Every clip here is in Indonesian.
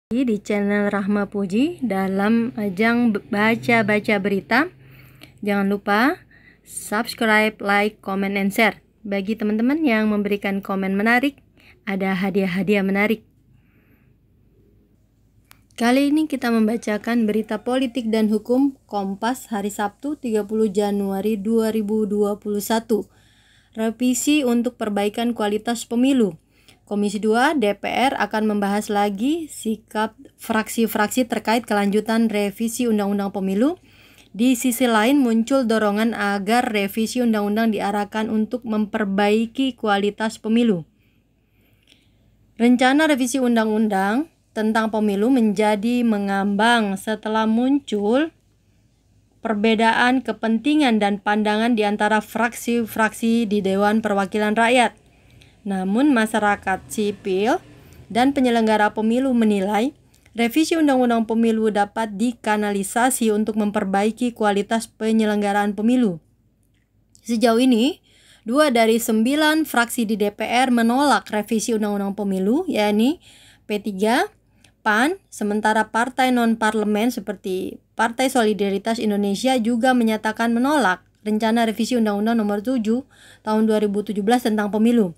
Di channel Rahma Puji dalam ajang baca-baca berita. Jangan lupa subscribe, like, comment, and share. Bagi teman-teman yang memberikan komen menarik, ada hadiah-hadiah menarik. Kali ini kita membacakan berita politik dan hukum Kompas hari Sabtu 30 Januari 2021. Revisi untuk perbaikan kualitas pemilu. Komisi 2 DPR akan membahas lagi sikap fraksi-fraksi terkait kelanjutan revisi Undang-Undang Pemilu. Di sisi lain muncul dorongan agar revisi undang-undang diarahkan untuk memperbaiki kualitas pemilu. Rencana revisi undang-undang tentang pemilu menjadi mengambang setelah muncul perbedaan kepentingan dan pandangan di antara fraksi-fraksi di Dewan Perwakilan Rakyat. Namun masyarakat sipil dan penyelenggara pemilu menilai revisi Undang-Undang Pemilu dapat dikanalisasi untuk memperbaiki kualitas penyelenggaraan pemilu. Sejauh ini, 2 dari 9 fraksi di DPR menolak revisi Undang-Undang Pemilu, yakni P3, PAN, sementara partai non-parlemen seperti Partai Solidaritas Indonesia juga menyatakan menolak rencana revisi Undang-Undang Nomor 7 Tahun 2017 tentang pemilu.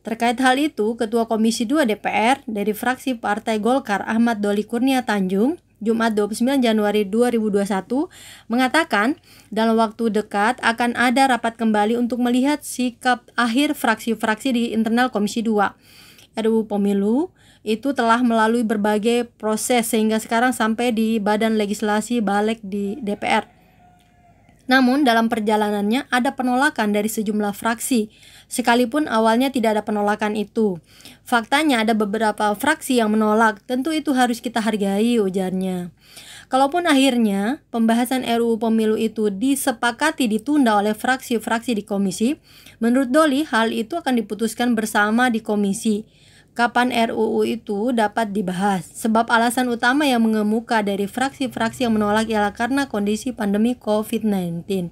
Terkait hal itu, Ketua Komisi 2 DPR dari fraksi Partai Golkar Ahmad Doli Kurnia Tanjung, Jumat 29 Januari 2021, mengatakan dalam waktu dekat akan ada rapat kembali untuk melihat sikap akhir fraksi-fraksi di internal Komisi 2. RUU Pemilu itu telah melalui berbagai proses sehingga sekarang sampai di Badan Legislasi Balik di DPR. Namun dalam perjalanannya ada penolakan dari sejumlah fraksi, sekalipun awalnya tidak ada penolakan itu. Faktanya ada beberapa fraksi yang menolak, tentu itu harus kita hargai, ujarnya. Kalaupun akhirnya pembahasan RUU Pemilu itu disepakati ditunda oleh fraksi-fraksi di komisi, menurut Doli hal itu akan diputuskan bersama di komisi. Kapan RUU itu dapat dibahas? Sebab alasan utama yang mengemuka dari fraksi-fraksi yang menolak ialah karena kondisi pandemi COVID-19.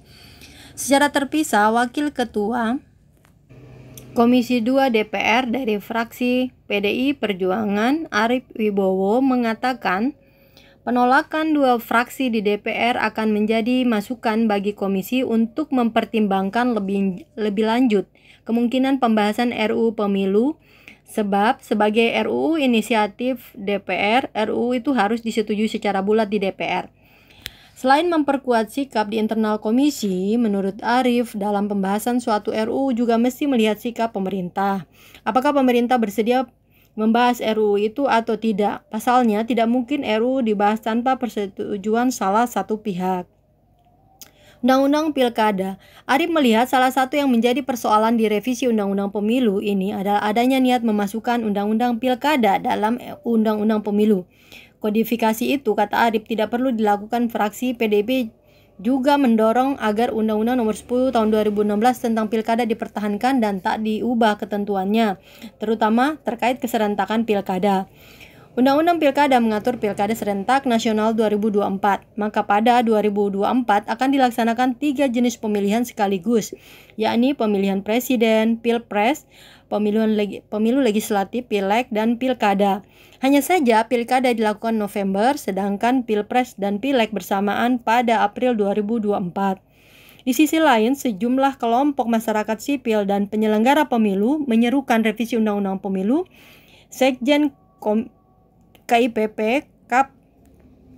Secara terpisah, Wakil Ketua Komisi 2 DPR dari fraksi PDI Perjuangan Arief Wibowo mengatakan penolakan 2 fraksi di DPR akan menjadi masukan bagi komisi untuk mempertimbangkan lebih lanjut kemungkinan pembahasan RUU Pemilu. Sebab sebagai RUU inisiatif DPR, RUU itu harus disetujui secara bulat di DPR. Selain memperkuat sikap di internal komisi, menurut Arief, dalam pembahasan suatu RUU juga mesti melihat sikap pemerintah. Apakah pemerintah bersedia membahas RUU itu atau tidak? Pasalnya, tidak mungkin RUU dibahas tanpa persetujuan salah satu pihak. Undang-Undang Pilkada. Arief melihat salah satu yang menjadi persoalan di revisi Undang-Undang Pemilu ini adalah adanya niat memasukkan Undang-Undang Pilkada dalam Undang-Undang Pemilu. Kodifikasi itu, kata Arief, tidak perlu dilakukan. Fraksi PDIP juga mendorong agar Undang-Undang Nomor 10 Tahun 2016 tentang Pilkada dipertahankan dan tak diubah ketentuannya, terutama terkait keserentakan Pilkada. Undang-Undang Pilkada mengatur Pilkada serentak nasional 2024, maka pada 2024 akan dilaksanakan 3 jenis pemilihan sekaligus, yakni pemilihan presiden, pilpres, pemilu legislatif, pileg, dan pilkada. Hanya saja pilkada dilakukan November, sedangkan pilpres dan pileg bersamaan pada April 2024. Di sisi lain, sejumlah kelompok masyarakat sipil dan penyelenggara pemilu menyerukan revisi Undang-Undang Pemilu. Sekjen KIPP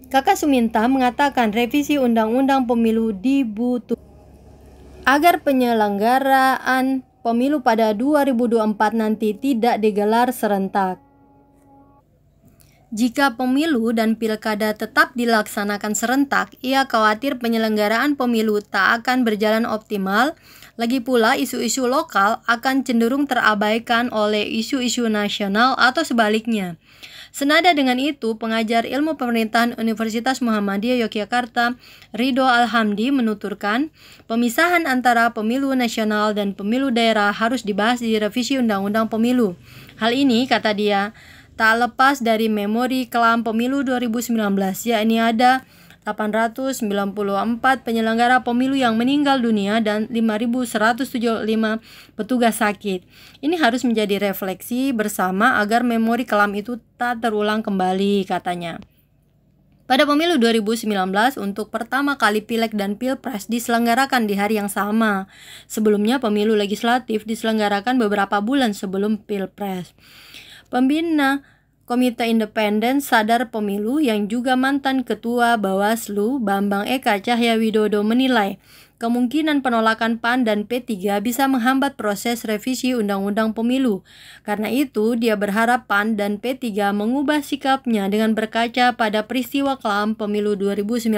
Kakak Suminta mengatakan revisi Undang-Undang Pemilu dibutuhkan agar penyelenggaraan pemilu pada 2024 nanti tidak digelar serentak. Jika pemilu dan pilkada tetap dilaksanakan serentak, ia khawatir penyelenggaraan pemilu tak akan berjalan optimal. Lagi pula, isu-isu lokal akan cenderung terabaikan oleh isu-isu nasional atau sebaliknya. Senada dengan itu, pengajar ilmu pemerintahan Universitas Muhammadiyah Yogyakarta, Ridho Alhamdi, menuturkan pemisahan antara pemilu nasional dan pemilu daerah harus dibahas di revisi Undang-Undang Pemilu. Hal ini, kata dia, tak lepas dari memori kelam pemilu 2019, yakni ada penyelenggara pemilu yang meninggal dunia dan 5.175 petugas sakit. Ini harus menjadi refleksi bersama agar memori kelam itu tak terulang kembali, katanya. Pada pemilu 2019, untuk pertama kali Pileg dan Pilpres diselenggarakan di hari yang sama. Sebelumnya, pemilu legislatif diselenggarakan beberapa bulan sebelum Pilpres. Pembina Komite Independen Sadar Pemilu yang juga mantan Ketua Bawaslu, Bambang Eka Cahyawidodo, menilai kemungkinan penolakan PAN dan P3 bisa menghambat proses revisi Undang-Undang Pemilu. Karena itu, dia berharap PAN dan P3 mengubah sikapnya dengan berkaca pada peristiwa kelam pemilu 2019.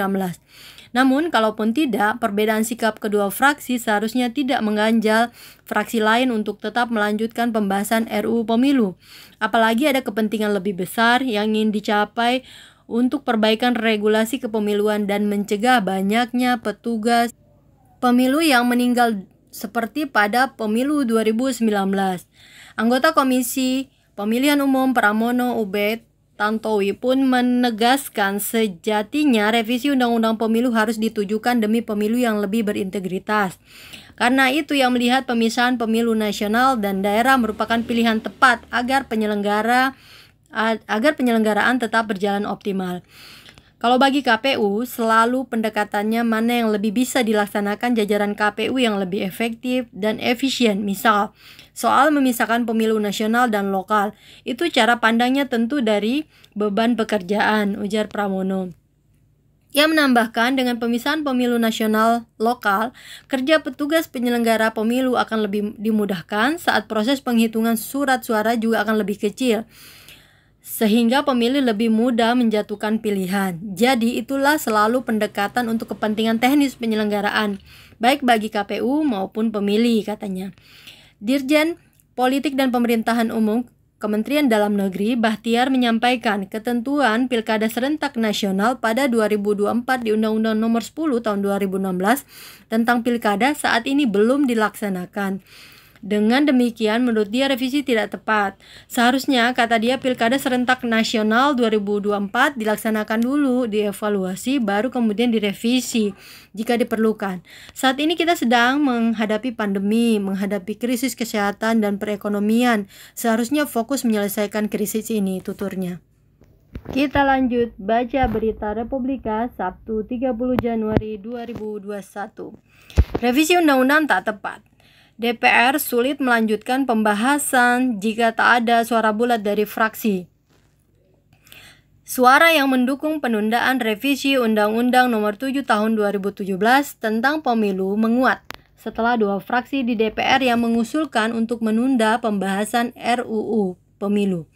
Namun, kalaupun tidak, perbedaan sikap kedua fraksi seharusnya tidak mengganjal fraksi lain untuk tetap melanjutkan pembahasan RUU Pemilu. Apalagi ada kepentingan lebih besar yang ingin dicapai untuk perbaikan regulasi kepemiluan dan mencegah banyaknya petugas pemilu yang meninggal seperti pada pemilu 2019. Anggota Komisi Pemilihan Umum Pramono Ubed Tantowi pun menegaskan sejatinya revisi Undang-Undang Pemilu harus ditujukan demi pemilu yang lebih berintegritas. Karena itu yang melihat pemisahan pemilu nasional dan daerah merupakan pilihan tepat agar penyelenggaraan tetap berjalan optimal. Kalau bagi KPU, selalu pendekatannya mana yang lebih bisa dilaksanakan jajaran KPU yang lebih efektif dan efisien. Misal, soal memisahkan pemilu nasional dan lokal, itu cara pandangnya tentu dari beban pekerjaan, ujar Pramono. Ia menambahkan dengan pemisahan pemilu nasional lokal, kerja petugas penyelenggara pemilu akan lebih dimudahkan saat proses penghitungan surat suara juga akan lebih kecil, sehingga pemilih lebih mudah menjatuhkan pilihan. Jadi itulah selalu pendekatan untuk kepentingan teknis penyelenggaraan, baik bagi KPU maupun pemilih, katanya. Dirjen Politik dan Pemerintahan Umum Kementerian Dalam Negeri Bahtiar menyampaikan ketentuan Pilkada Serentak Nasional pada 2024 di Undang-Undang Nomor 10 Tahun 2016 tentang Pilkada saat ini belum dilaksanakan. Dengan demikian, menurut dia revisi tidak tepat. Seharusnya, kata dia, Pilkada Serentak Nasional 2024 dilaksanakan dulu, dievaluasi, baru kemudian direvisi jika diperlukan. Saat ini kita sedang menghadapi pandemi, menghadapi krisis kesehatan dan perekonomian. Seharusnya fokus menyelesaikan krisis ini, tuturnya. Kita lanjut baca berita Republika Sabtu 30 Januari 2021. Revisi undang-undang tak tepat. DPR sulit melanjutkan pembahasan jika tak ada suara bulat dari fraksi. Suara yang mendukung penundaan revisi Undang-Undang Nomor 7 Tahun 2017 tentang Pemilu menguat setelah dua fraksi di DPR yang mengusulkan untuk menunda pembahasan RUU Pemilu.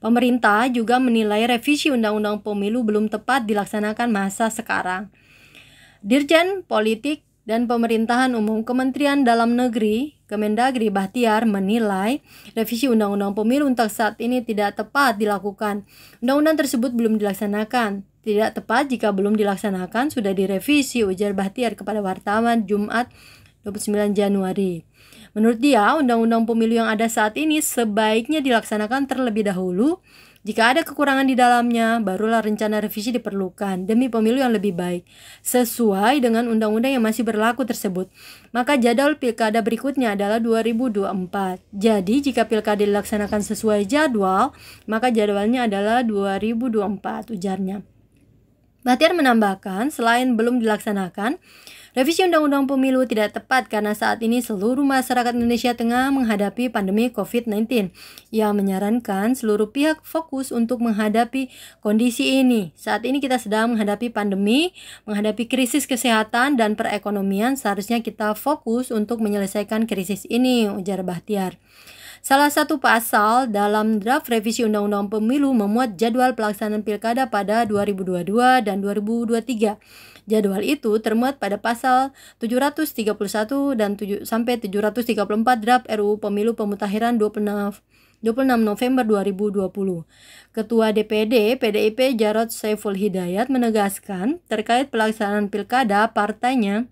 Pemerintah juga menilai revisi Undang-Undang Pemilu belum tepat dilaksanakan masa sekarang. Dirjen Politik dan Pemerintahan Umum Kementerian Dalam Negeri Kemendagri Bahtiar menilai revisi Undang-Undang Pemilu untuk saat ini tidak tepat dilakukan. Undang-undang tersebut belum dilaksanakan. Tidak tepat jika belum dilaksanakan sudah direvisi, ujar Bahtiar kepada wartawan Jumat 29 Januari. Menurut dia, Undang-Undang Pemilu yang ada saat ini sebaiknya dilaksanakan terlebih dahulu. Jika ada kekurangan di dalamnya, barulah rencana revisi diperlukan demi pemilu yang lebih baik, sesuai dengan undang-undang yang masih berlaku tersebut. Maka jadwal pilkada berikutnya adalah 2024. Jadi, jika pilkada dilaksanakan sesuai jadwal, maka jadwalnya adalah 2024, ujarnya. Bahtiar menambahkan, selain belum dilaksanakan, revisi Undang-Undang Pemilu tidak tepat karena saat ini seluruh masyarakat Indonesia tengah menghadapi pandemi COVID-19. Ia menyarankan seluruh pihak fokus untuk menghadapi kondisi ini. Saat ini kita sedang menghadapi pandemi, menghadapi krisis kesehatan dan perekonomian. Seharusnya kita fokus untuk menyelesaikan krisis ini, ujar Bahtiar. Salah satu pasal dalam draft revisi Undang-Undang Pemilu memuat jadwal pelaksanaan pilkada pada 2022 dan 2023. Jadwal itu termuat pada pasal 731 dan sampai 734 draft RUU Pemilu Pemutakhiran 26 November 2020. Ketua DPD PDIP Jarod Saiful Hidayat menegaskan terkait pelaksanaan pilkada partainya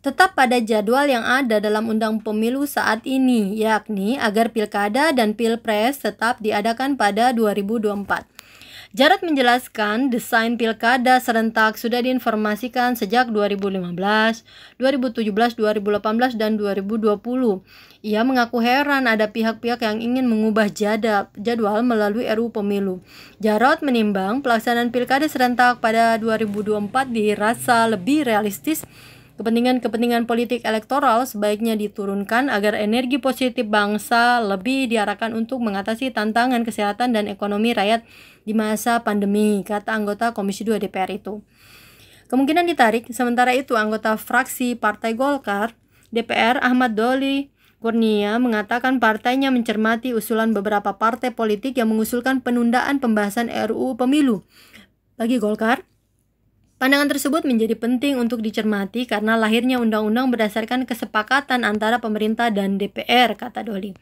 tetap pada jadwal yang ada dalam Undang Pemilu saat ini, yakni agar pilkada dan pilpres tetap diadakan pada 2024. Jarod menjelaskan desain pilkada serentak sudah diinformasikan sejak 2015, 2017, 2018, dan 2020. Ia mengaku heran ada pihak-pihak yang ingin mengubah jadwal melalui RUU Pemilu. Jarod menimbang pelaksanaan pilkada serentak pada 2024 dirasa lebih realistis. Kepentingan-kepentingan politik elektoral sebaiknya diturunkan agar energi positif bangsa lebih diarahkan untuk mengatasi tantangan kesehatan dan ekonomi rakyat di masa pandemi, kata anggota Komisi 2 DPR itu. Kemungkinan ditarik. Sementara itu, anggota fraksi Partai Golkar DPR Ahmad Doli Kurnia mengatakan partainya mencermati usulan beberapa partai politik yang mengusulkan penundaan pembahasan RUU Pemilu. Bagi Golkar, pandangan tersebut menjadi penting untuk dicermati karena lahirnya undang-undang berdasarkan kesepakatan antara pemerintah dan DPR, kata Doli.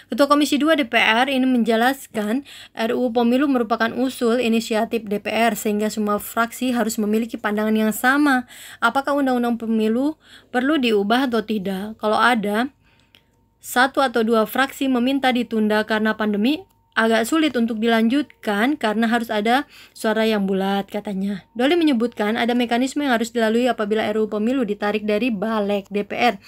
Ketua Komisi 2 DPR ini menjelaskan RUU Pemilu merupakan usul inisiatif DPR sehingga semua fraksi harus memiliki pandangan yang sama. Apakah undang-undang pemilu perlu diubah atau tidak? Kalau ada satu atau dua fraksi meminta ditunda karena pandemi, agak sulit untuk dilanjutkan karena harus ada suara yang bulat, katanya. Doli menyebutkan ada mekanisme yang harus dilalui apabila RUU Pemilu ditarik dari Balik DPR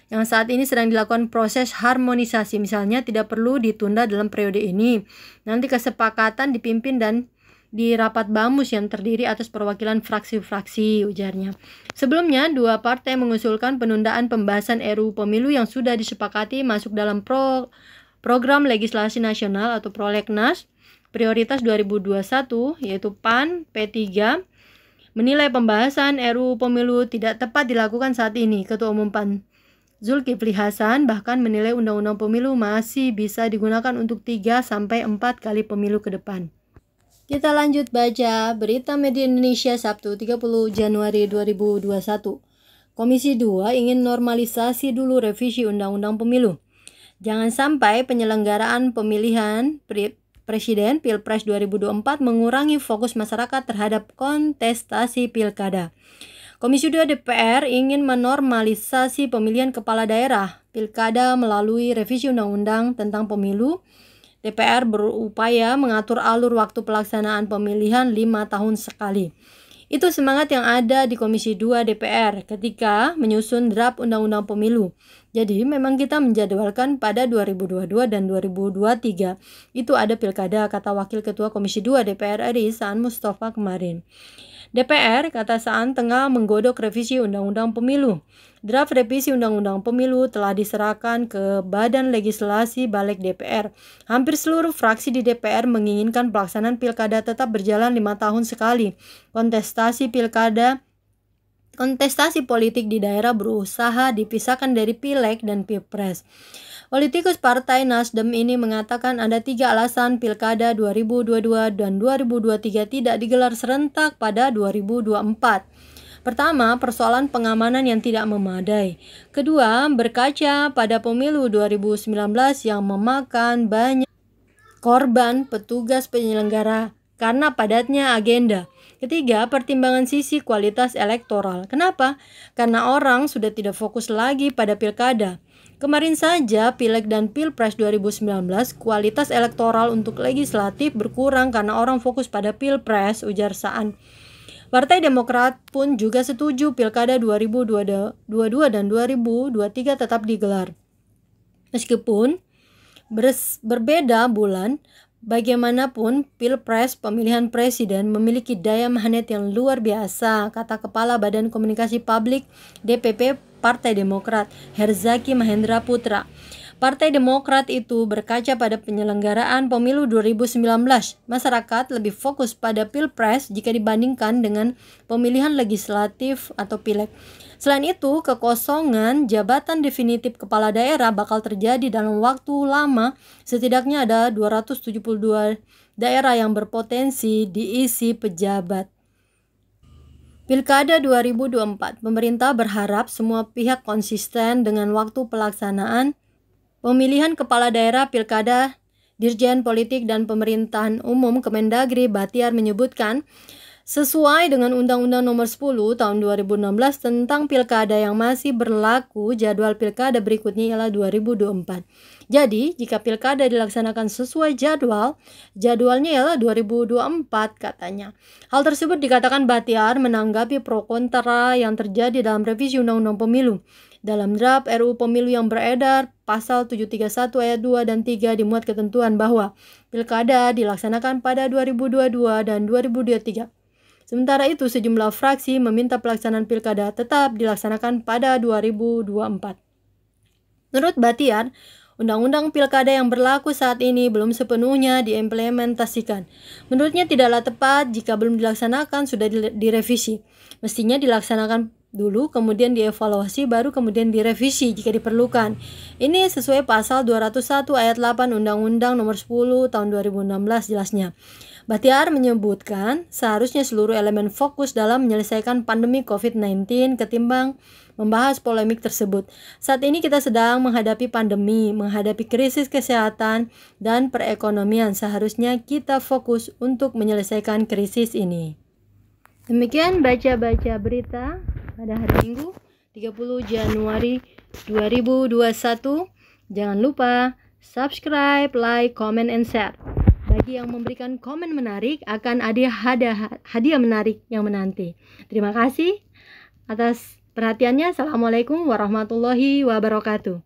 yang saat ini sedang dilakukan proses harmonisasi. Misalnya tidak perlu ditunda dalam periode ini. Nanti kesepakatan dipimpin dan di rapat BAMUS yang terdiri atas perwakilan fraksi-fraksi, ujarnya. Sebelumnya, dua partai mengusulkan penundaan pembahasan RUU Pemilu yang sudah disepakati masuk dalam program legislasi nasional atau Prolegnas prioritas 2021, yaitu PAN, P3, menilai pembahasan RUU Pemilu tidak tepat dilakukan saat ini. Ketua Umum PAN Zulkifli Hasan bahkan menilai undang-undang pemilu masih bisa digunakan untuk 3-4 kali pemilu ke depan. Kita lanjut baca berita Media Indonesia Sabtu 30 Januari 2021. Komisi 2 ingin normalisasi dulu revisi Undang-Undang Pemilu. Jangan sampai penyelenggaraan pemilihan Presiden Pilpres 2024 mengurangi fokus masyarakat terhadap kontestasi pilkada. Komisi 2 DPR ingin menormalisasi pemilihan kepala daerah pilkada melalui revisi Undang-Undang tentang Pemilu. DPR berupaya mengatur alur waktu pelaksanaan pemilihan 5 tahun sekali. Itu semangat yang ada di Komisi 2 DPR ketika menyusun draft Undang-Undang Pemilu. Jadi memang kita menjadwalkan pada 2022 dan 2023. Itu ada pilkada, kata Wakil Ketua Komisi 2 DPR RI Saan Mustafa kemarin. DPR, kata Saan, tengah menggodok revisi Undang-Undang Pemilu. Draft revisi Undang-Undang Pemilu telah diserahkan ke Badan Legislasi Balik DPR. Hampir seluruh fraksi di DPR menginginkan pelaksanaan pilkada tetap berjalan 5 tahun sekali. Kontestasi politik di daerah berusaha dipisahkan dari Pileg dan Pilpres. Politikus Partai Nasdem ini mengatakan ada 3 alasan pilkada 2022 dan 2023 tidak digelar serentak pada 2024. Pertama, persoalan pengamanan yang tidak memadai. Kedua, berkaca pada pemilu 2019 yang memakan banyak korban petugas penyelenggara karena padatnya agenda. Ketiga, pertimbangan sisi kualitas elektoral. Kenapa? Karena orang sudah tidak fokus lagi pada pilkada. Kemarin saja Pileg dan Pilpres 2019 kualitas elektoral untuk legislatif berkurang karena orang fokus pada Pilpres, ujar Saan. Partai Demokrat pun juga setuju pilkada 2022 dan 2023 tetap digelar. Meskipun berbeda bulan, bagaimanapun Pilpres pemilihan presiden memiliki daya magnet yang luar biasa, kata Kepala Badan Komunikasi Publik DPP Partai Demokrat, Herzaki Mahendra Putra. Partai Demokrat itu berkaca pada penyelenggaraan pemilu 2019. Masyarakat lebih fokus pada Pilpres jika dibandingkan dengan pemilihan legislatif atau Pileg. Selain itu, kekosongan jabatan definitif kepala daerah bakal terjadi dalam waktu lama. Setidaknya ada 272 daerah yang berpotensi diisi pejabat. Pilkada 2024, pemerintah berharap semua pihak konsisten dengan waktu pelaksanaan pemilihan kepala daerah pilkada. Dirjen Politik dan Pemerintahan Umum Kemendagri Batiar menyebutkan Sesuai dengan Undang-Undang Nomor 10 Tahun 2016 tentang Pilkada yang masih berlaku, jadwal Pilkada berikutnya ialah 2024. Jadi, jika Pilkada dilaksanakan sesuai jadwalnya ialah 2024 katanya. Hal tersebut dikatakan Batiar menanggapi pro kontra yang terjadi dalam revisi Undang-Undang Pemilu. Dalam draft RUU Pemilu yang beredar, pasal 731 ayat 2 dan 3 dimuat ketentuan bahwa Pilkada dilaksanakan pada 2022 dan 2023. Sementara itu, sejumlah fraksi meminta pelaksanaan Pilkada tetap dilaksanakan pada 2024. Menurut Batiar, Undang-Undang Pilkada yang berlaku saat ini belum sepenuhnya diimplementasikan. Menurutnya tidaklah tepat jika belum dilaksanakan sudah direvisi. Mestinya dilaksanakan dulu, kemudian dievaluasi, baru kemudian direvisi jika diperlukan. Ini sesuai pasal 201 ayat 8 Undang-Undang Nomor 10 Tahun 2016 jelasnya. Batiar menyebutkan seharusnya seluruh elemen fokus dalam menyelesaikan pandemi COVID-19 ketimbang membahas polemik tersebut. Saat ini kita sedang menghadapi pandemi, menghadapi krisis kesehatan dan perekonomian. Seharusnya kita fokus untuk menyelesaikan krisis ini. Demikian baca-baca berita pada hari Minggu 30 Januari 2021. Jangan lupa subscribe, like, comment, and share. Bagi yang memberikan komen menarik akan ada hadiah menarik yang menanti. Terima kasih atas perhatiannya. Assalamualaikum warahmatullahi wabarakatuh.